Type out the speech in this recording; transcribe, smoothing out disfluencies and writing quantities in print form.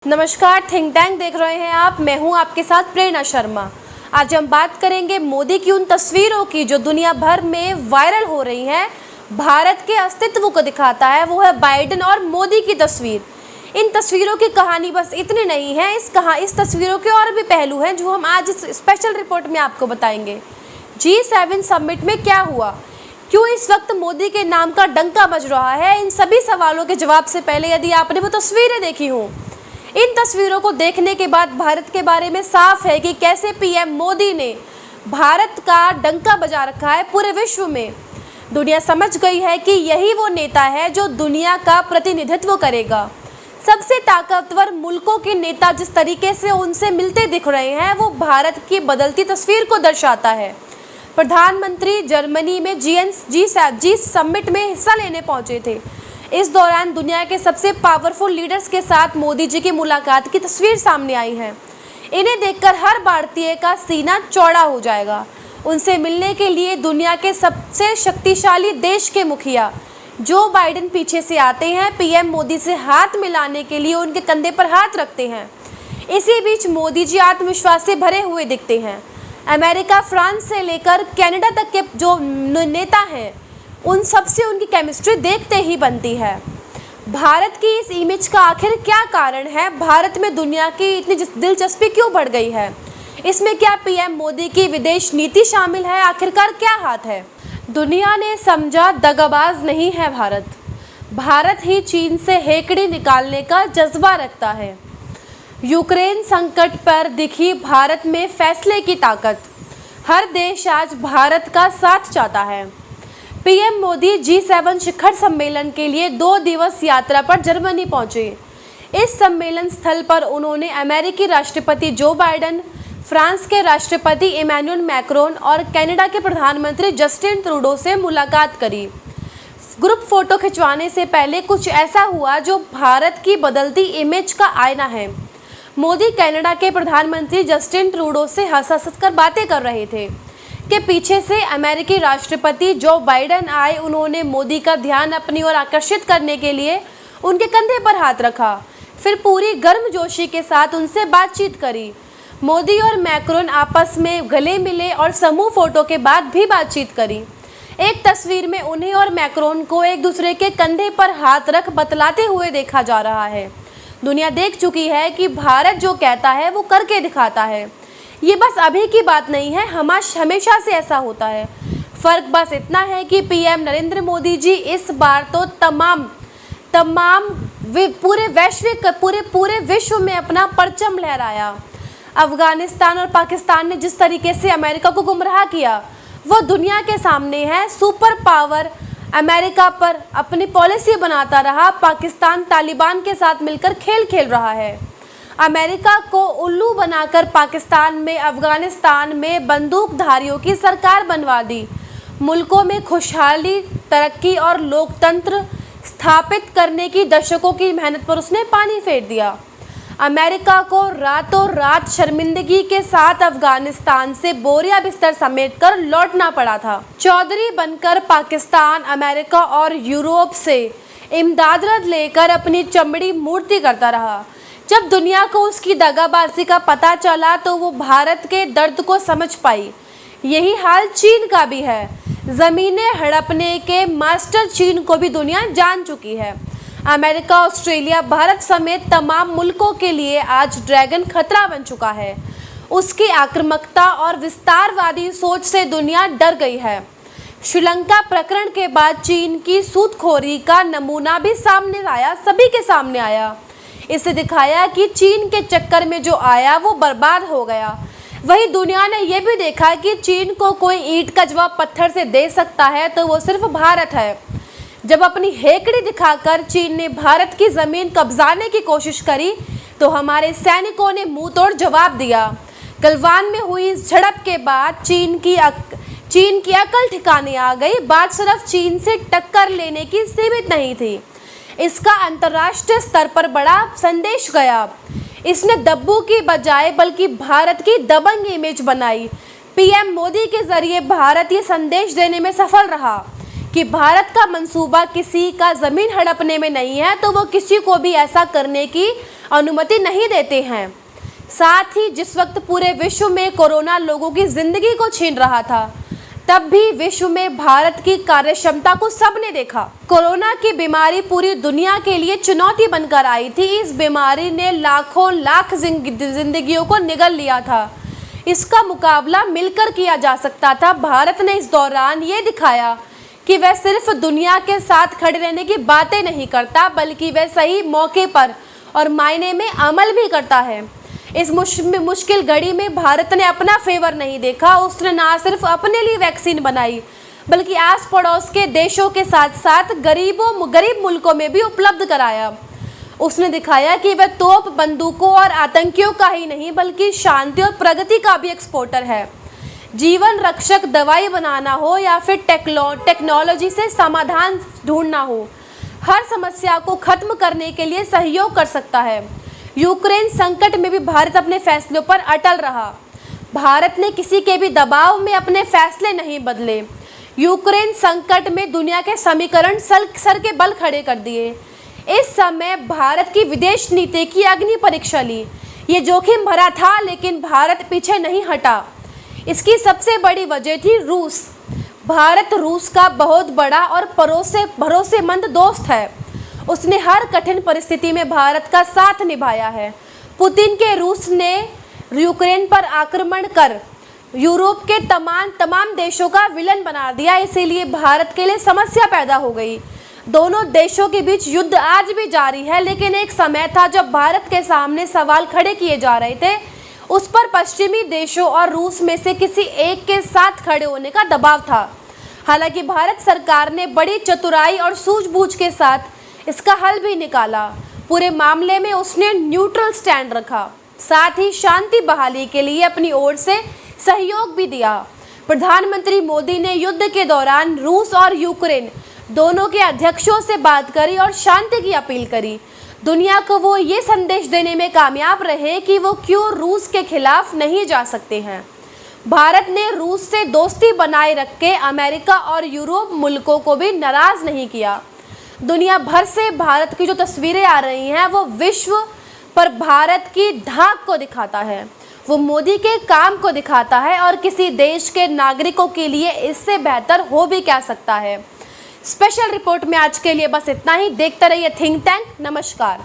नमस्कार, think tank देख रहे हैं आप। मैं हूं आपके साथ प्रेरणा शर्मा। आज हम बात करेंगे मोदी की उन तस्वीरों की जो दुनिया भर में वायरल हो रही हैं। भारत के अस्तित्व को दिखाता है, वो है बाइडेन और मोदी की तस्वीर। इन तस्वीरों की कहानी बस इतनी नहीं है, इस तस्वीरों के और भी पहलू हैं जो हम आज इस स्पेशल रिपोर्ट में आपको बताएंगे। G7 समिट में क्या हुआ, क्यों इस वक्त मोदी के नाम का डंका बज रहा है, इन सभी सवालों के जवाब से पहले यदि आपने वो तस्वीरें देखी हों, इन तस्वीरों को देखने के बाद भारत के बारे में साफ है कि कैसे पीएम मोदी ने भारत का डंका बजा रखा है पूरे विश्व में। दुनिया समझ गई है कि यही वो नेता है जो दुनिया का प्रतिनिधित्व करेगा। सबसे ताकतवर मुल्कों के नेता जिस तरीके से उनसे मिलते दिख रहे हैं, वो भारत की बदलती तस्वीर को दर्शाता है। प्रधानमंत्री जर्मनी में जी समिट में हिस्सा लेने पहुंचे थे। इस दौरान दुनिया के सबसे पावरफुल लीडर्स के साथ मोदी जी की मुलाकात की तस्वीर सामने आई है। इन्हें देखकर हर भारतीय का सीना चौड़ा हो जाएगा। उनसे मिलने के लिए दुनिया के सबसे शक्तिशाली देश के मुखिया जो बाइडेन पीछे से आते हैं। पीएम मोदी से हाथ मिलाने के लिए उनके कंधे पर हाथ रखते हैं। इसी बीच मोदी जी आत्मविश्वास से भरे हुए दिखते हैं। अमेरिका, फ्रांस से लेकर कनाडा तक के जो नेता हैं, उन सब से उनकी केमिस्ट्री देखते ही बनती है। भारत की इस इमेज का आखिर क्या कारण है? भारत में दुनिया की इतनी दिलचस्पी क्यों बढ़ गई है? इसमें क्या पीएम मोदी की विदेश नीति शामिल है? आखिरकार क्या हाथ है? दुनिया ने समझा दगाबाज नहीं है भारत। भारत ही चीन से हेकड़ी निकालने का जज्बा रखता है। यूक्रेन संकट पर दिखी भारत में फैसले की ताकत। हर देश आज भारत का साथ चाहता है। पीएम मोदी G7 शिखर सम्मेलन के लिए 2 दिवस यात्रा पर जर्मनी पहुंचे। इस सम्मेलन स्थल पर उन्होंने अमेरिकी राष्ट्रपति जो बाइडेन, फ्रांस के राष्ट्रपति इमैनुअल मैक्रोन और कनाडा के प्रधानमंत्री जस्टिन ट्रूडो से मुलाकात करी। ग्रुप फोटो खिंचवाने से पहले कुछ ऐसा हुआ जो भारत की बदलती इमेज का आईना है। मोदी कनाडा के प्रधानमंत्री जस्टिन ट्रूडो से हंस कर बातें कर रहे थे के पीछे से अमेरिकी राष्ट्रपति जो बाइडेन आए। उन्होंने मोदी का ध्यान अपनी ओर आकर्षित करने के लिए उनके कंधे पर हाथ रखा, फिर पूरी गर्मजोशी के साथ उनसे बातचीत करी। मोदी और मैक्रोन आपस में गले मिले और समूह फोटो के बाद भी बातचीत करी। एक तस्वीर में उन्हें और मैक्रोन को एक दूसरे के कंधे पर हाथ रख बतलाते हुए देखा जा रहा है। दुनिया देख चुकी है कि भारत जो कहता है वो करके दिखाता है। ये बस अभी की बात नहीं है, हमेशा से ऐसा होता है। फ़र्क बस इतना है कि पीएम नरेंद्र मोदी जी इस बार तो पूरे विश्व में अपना परचम लहराया। अफगानिस्तान और पाकिस्तान ने जिस तरीके से अमेरिका को गुमराह किया, वो दुनिया के सामने है। सुपर पावर अमेरिका पर अपनी पॉलिसी बनाता रहा। पाकिस्तान तालिबान के साथ मिलकर खेल खेल रहा है। अमेरिका को उल्लू बनाकर पाकिस्तान में, अफगानिस्तान में बंदूकधारियों की सरकार बनवा दी। मुल्कों में खुशहाली, तरक्की और लोकतंत्र स्थापित करने की दशकों की मेहनत पर उसने पानी फेर दिया। अमेरिका को रातों रात शर्मिंदगी के साथ अफगानिस्तान से बोरिया बिस्तर समेटकर लौटना पड़ा था। चौधरी बनकर पाकिस्तान, अमेरिका और यूरोप से इमदाद लेकर अपनी चमड़ी मूर्ति करता रहा। जब दुनिया को उसकी दगाबाजी का पता चला तो वो भारत के दर्द को समझ पाई। यही हाल चीन का भी है। ज़मीनें हड़पने के मास्टर चीन को भी दुनिया जान चुकी है। अमेरिका, ऑस्ट्रेलिया, भारत समेत तमाम मुल्कों के लिए आज ड्रैगन खतरा बन चुका है। उसकी आक्रामकता और विस्तारवादी सोच से दुनिया डर गई है। श्रीलंका प्रकरण के बाद चीन की सूदखोरी का नमूना भी सामने आया, सभी के सामने आया। इससे दिखाया कि चीन के चक्कर में जो आया वो बर्बाद हो गया। वही दुनिया ने यह भी देखा कि चीन को कोई ईंट का जवाब पत्थर से दे सकता है तो वो सिर्फ भारत है। जब अपनी हेकड़ी दिखाकर चीन ने भारत की ज़मीन कब्जाने की कोशिश करी तो हमारे सैनिकों ने मुंह तोड़ जवाब दिया। गलवान में हुई इस झड़प के बाद चीन की अकल ठिकाने आ गई। बात सिर्फ चीन से टक्कर लेने की सीमित नहीं थी, इसका अंतर्राष्ट्रीय स्तर पर बड़ा संदेश गया। इसने दब्बू की बजाय बल्कि भारत की दबंग इमेज बनाई। पीएम मोदी के जरिए भारत ये संदेश देने में सफल रहा कि भारत का मंसूबा किसी का ज़मीन हड़पने में नहीं है, तो वो किसी को भी ऐसा करने की अनुमति नहीं देते हैं। साथ ही जिस वक्त पूरे विश्व में कोरोना लोगों की ज़िंदगी को छीन रहा था, तब भी विश्व में भारत की कार्यक्षमता को सबने देखा। कोरोना की बीमारी पूरी दुनिया के लिए चुनौती बनकर आई थी। इस बीमारी ने लाखों लाख जिंदगियों को निगल लिया था। इसका मुकाबला मिलकर किया जा सकता था। भारत ने इस दौरान ये दिखाया कि वह सिर्फ दुनिया के साथ खड़े रहने की बातें नहीं करता, बल्कि वह सही मौके पर और मायने में अमल भी करता है। इस मुश्किल घड़ी में भारत ने अपना फेवर नहीं देखा। उसने ना सिर्फ अपने लिए वैक्सीन बनाई, बल्कि आस पड़ोस के देशों के साथ साथ गरीब मुल्कों में भी उपलब्ध कराया। उसने दिखाया कि वह तोप, बंदूकों और आतंकियों का ही नहीं, बल्कि शांति और प्रगति का भी एक्सपोर्टर है। जीवन रक्षक दवाई बनाना हो या फिर टेक्नोलॉजी से समाधान ढूंढना हो, हर समस्या को खत्म करने के लिए सहयोग कर सकता है। यूक्रेन संकट में भी भारत अपने फैसलों पर अटल रहा। भारत ने किसी के भी दबाव में अपने फैसले नहीं बदले। यूक्रेन संकट में दुनिया के समीकरण सर के बल खड़े कर दिए। इस समय भारत की विदेश नीति की अग्नि परीक्षा ली। ये जोखिम भरा था, लेकिन भारत पीछे नहीं हटा। इसकी सबसे बड़ी वजह थी रूस। भारत रूस का बहुत बड़ा और भरोसेमंद दोस्त है। उसने हर कठिन परिस्थिति में भारत का साथ निभाया है। पुतिन के रूस ने यूक्रेन पर आक्रमण कर यूरोप के तमाम देशों का विलन बना दिया। इसीलिए भारत के लिए समस्या पैदा हो गई। दोनों देशों के बीच युद्ध आज भी जारी है, लेकिन एक समय था जब भारत के सामने सवाल खड़े किए जा रहे थे। उस पर पश्चिमी देशों और रूस में से किसी एक के साथ खड़े होने का दबाव था। हालांकि भारत सरकार ने बड़ी चतुराई और सूझबूझ के साथ इसका हल भी निकाला। पूरे मामले में उसने न्यूट्रल स्टैंड रखा, साथ ही शांति बहाली के लिए अपनी ओर से सहयोग भी दिया। प्रधानमंत्री मोदी ने युद्ध के दौरान रूस और यूक्रेन दोनों के अध्यक्षों से बात करी और शांति की अपील करी। दुनिया को वो ये संदेश देने में कामयाब रहे कि वो क्यों रूस के खिलाफ नहीं जा सकते हैं। भारत ने रूस से दोस्ती बनाए रख के अमेरिका और यूरोप मुल्कों को भी नाराज नहीं किया। दुनिया भर से भारत की जो तस्वीरें आ रही हैं, वो विश्व पर भारत की धाक को दिखाता है, वो मोदी के काम को दिखाता है, और किसी देश के नागरिकों के लिए इससे बेहतर हो भी क्या सकता है। स्पेशल रिपोर्ट में आज के लिए बस इतना ही। देखते रहिए थिंक टैंक। नमस्कार।